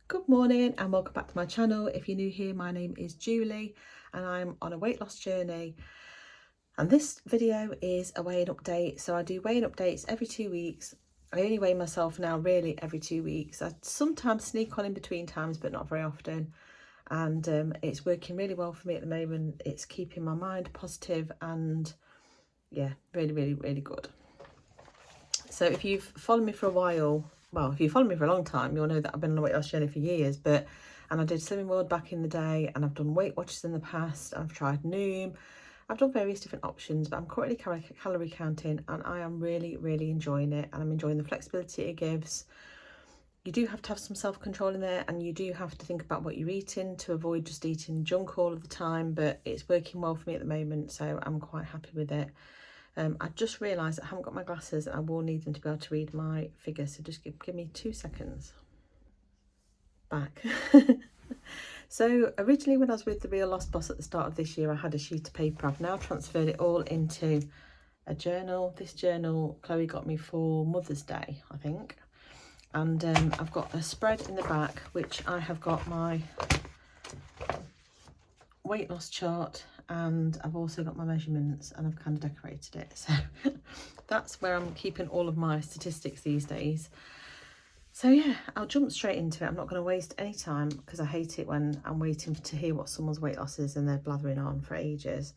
Good morning and welcome back to my channel. If you're new here, my name is Julie and I'm on a weight loss journey. And this video is a weigh-in update. So I do weigh-in updates every 2 weeks. I only weigh myself now really every 2 weeks. I sometimes sneak on in between times, but not very often. And it's working really well for me at the moment. It's keeping my mind positive and yeah, really good. So if you've followed me for a while, well, if you've followed me for a long time, you'll know that I've been on a weight loss journey for years, and I did Slimming World back in the day, and I've done Weight Watchers in the past, I've tried Noom, I've done various different options, but I'm currently calorie counting, and I am really enjoying it, and I'm enjoying the flexibility it gives. You do have to have some self-control in there, and you do have to think about what you're eating to avoid just eating junk all of the time, but it's working well for me at the moment, so I'm quite happy with it. I just realised I haven't got my glasses and I will need them to be able to read my figures, so just give me 2 seconds. Back. So originally when I was with the Real Loss Boss at the start of this year, I had a sheet of paper. I've now transferred it all into a journal. This journal Chloe got me for Mother's Day, I think. And I've got a spread in the back, which I have got my weight loss chart, and I've also got my measurements, and I've kind of decorated it. So that's where I'm keeping all of my statistics these days. So yeah, I'll jump straight into it. I'm not going to waste any time because I hate it when I'm waiting to hear what someone's weight loss is and they're blathering on for ages.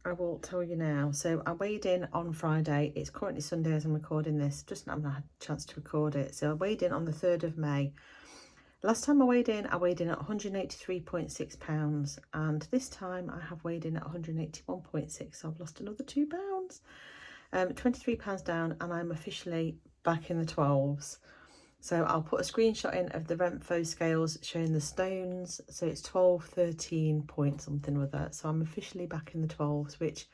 I will tell you now. So I weighed in on Friday. It's currently Sunday as I'm recording this. Just haven't had a chance to record it. So I weighed in on the 3rd of May. Last time I weighed in at 183.6 pounds, and this time I have weighed in at 181.6, so I've lost another 2 pounds. 23 pounds down, and I'm officially back in the 12s. So I'll put a screenshot in of the Renpho scales showing the stones. So it's 12, 13 point something with that. So I'm officially back in the 12s, which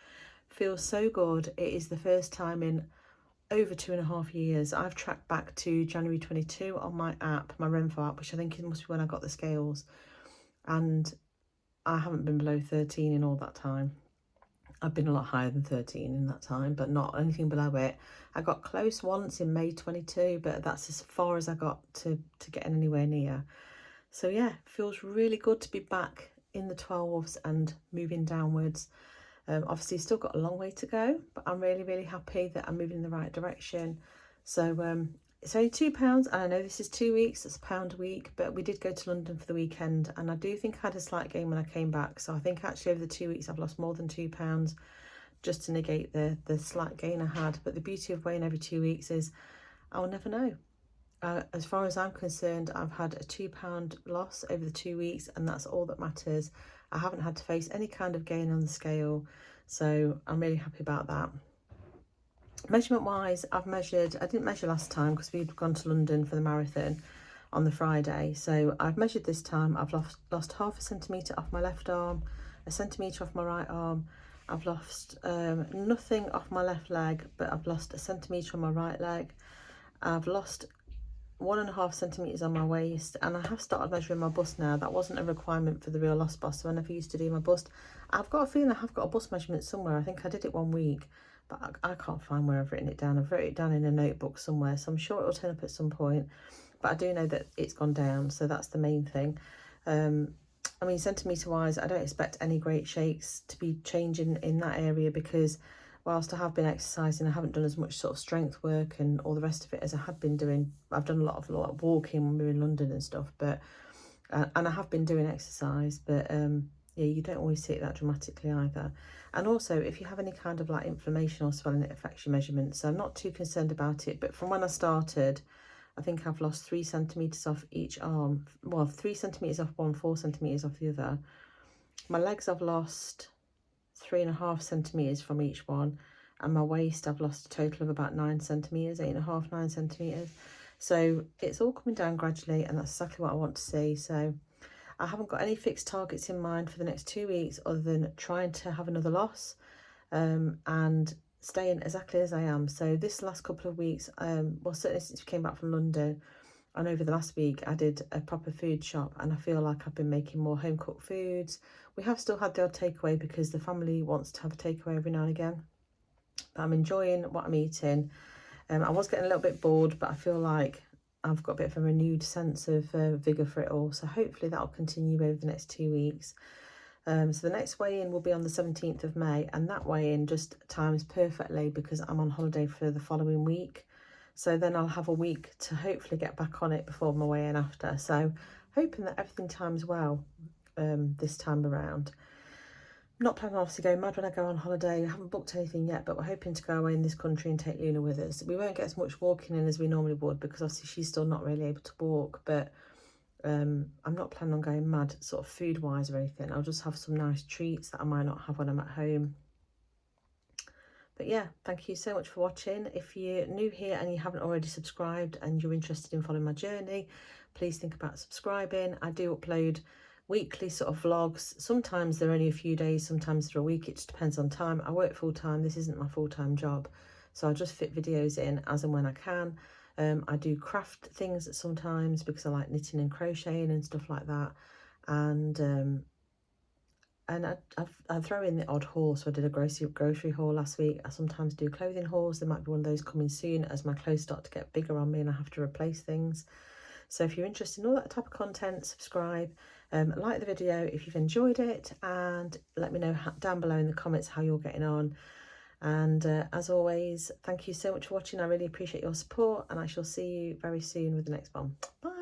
feels so good. It is the first time in over 2.5 years. I've tracked back to January 22 on my app, my Renpho app, which I think it must be when I got the scales, and I haven't been below 13 in all that time. I've been a lot higher than 13 in that time, but not anything below it. I got close once in May 22, but that's as far as I got to getting anywhere near. So yeah, feels really good to be back in the 12s and moving downwards. Obviously still got a long way to go, but I'm really happy that I'm moving in the right direction. So it's only £2, and I know this is 2 weeks, it's £1 a week, but we did go to London for the weekend, and I do think I had a slight gain when I came back. So I think actually over the 2 weeks I've lost more than £2 just to negate the slight gain I had. But the beauty of weighing every 2 weeks is I'll never know. As far as I'm concerned, I've had a £2 loss over the 2 weeks, and that's all that matters. I haven't had to face any kind of gain on the scale, so I'm really happy about that. Measurement wise, I've measured, I didn't measure last time because we'd gone to London for the marathon on the Friday. So I've measured this time. I've lost 0.5 centimetre off my left arm, 1 centimetre off my right arm. I've lost nothing off my left leg, but I've lost 1 centimetre on my right leg. I've lost 1.5 centimetres on my waist, and I have started measuring my bust now. That wasn't a requirement for the Real Loss Boss, so I never used to do my bust. I've got a feeling I have got a bust measurement somewhere. I think I did it one week, but I can't find where I've written it down. I've written it down in a notebook somewhere, so I'm sure it'll turn up at some point, but I do know that it's gone down, so that's the main thing. I mean, centimetre wise, I don't expect any great shakes to be changing in that area, because whilst I have been exercising, I haven't done as much sort of strength work and all the rest of it as I had been doing. I've done a lot of walking when we were in London and stuff, but and I have been doing exercise, but yeah, you don't always see it that dramatically either. And also, if you have any kind of like inflammation or swelling, it affects your measurements. So I'm not too concerned about it. But from when I started, I think I've lost 3 centimetres off each arm. Well, 3 centimetres off one, 4 centimetres off the other. My legs I've lost 3.5 centimetres from each one, and my waist I've lost a total of about 9 centimetres, 8.5, 9 centimetres. So it's all coming down gradually, and that's exactly what I want to see. So I haven't got any fixed targets in mind for the next 2 weeks other than trying to have another loss and staying exactly as I am. So this last couple of weeks, well, certainly since we came back from London, and over the last week I did a proper food shop, and I feel like I've been making more home cooked foods. We have still had the odd takeaway because the family wants to have a takeaway every now and again, but I'm enjoying what I'm eating. I was getting a little bit bored, but I feel like I've got a bit of a renewed sense of vigour for it all. So hopefully that'll continue over the next 2 weeks. So the next weigh-in will be on the 17th of May, and that weigh-in just times perfectly because I'm on holiday for the following week. So then I'll have a week to hopefully get back on it before my weigh-in after. So hoping that everything times well this time around. I'm not planning obviously going mad when I go on holiday. I haven't booked anything yet, but we're hoping to go away in this country and take Luna with us. We won't get as much walking in as we normally would because obviously she's still not really able to walk, but I'm not planning on going mad sort of food wise or anything. I'll just have some nice treats that I might not have when I'm at home. But yeah, thank you so much for watching. If you're new here and you haven't already subscribed and you're interested in following my journey, please think about subscribing. I do upload weekly sort of vlogs. Sometimes they're only a few days, sometimes they're a week. It just depends on time. I work full time. This isn't my full-time job, so I just fit videos in as and when I can. I do craft things sometimes because I like knitting and crocheting and stuff like that, and I throw in the odd haul. So I did a grocery haul last week. I sometimes do clothing hauls. There might be one of those coming soon as my clothes start to get bigger on me and I have to replace things. So if you're interested in all that type of content, subscribe, like the video if you've enjoyed it, and let me know down below in the comments how you're getting on. And as always, thank you so much for watching. I really appreciate your support, and I shall see you very soon with the next one. Bye.